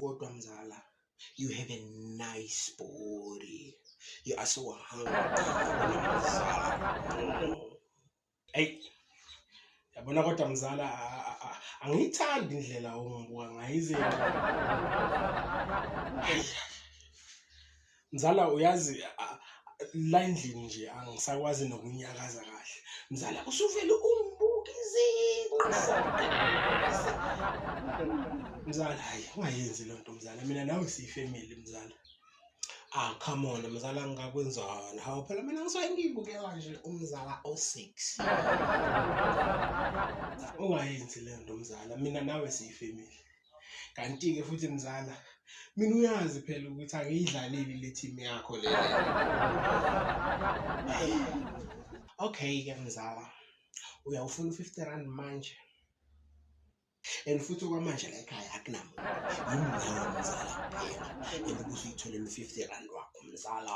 kodwa mzala, you have a nice body. You are so hungry. Hey, yabona kodwa mzala angiyithandi indlela ongibuka ngayize. Mzala uyazi la endlini nje angisakwazi nokunyakaza kahle. Mzala usuvele ungibuka izinqa. Mzala hayi ungayenzi le nto mzala, mina nawe siyifamily mzala. Come on mzala, ngingakwenzani? Hawu phela mina ngisuke ngiyibukela nje umzala o6. Ungayenzi le nto mzala, mina nawe siyifamily. Kanti-ke futhi mzala, mina uyazi phela ukuthi angiyidlaleli le team yakho le. Okay-ke mzala, uyawufuna u50 manje? And futhi okwamanje la ekhaya akunamuntu. Yimi nawe mzala kuphela. And ubusuyitholela u50 wakho mzala.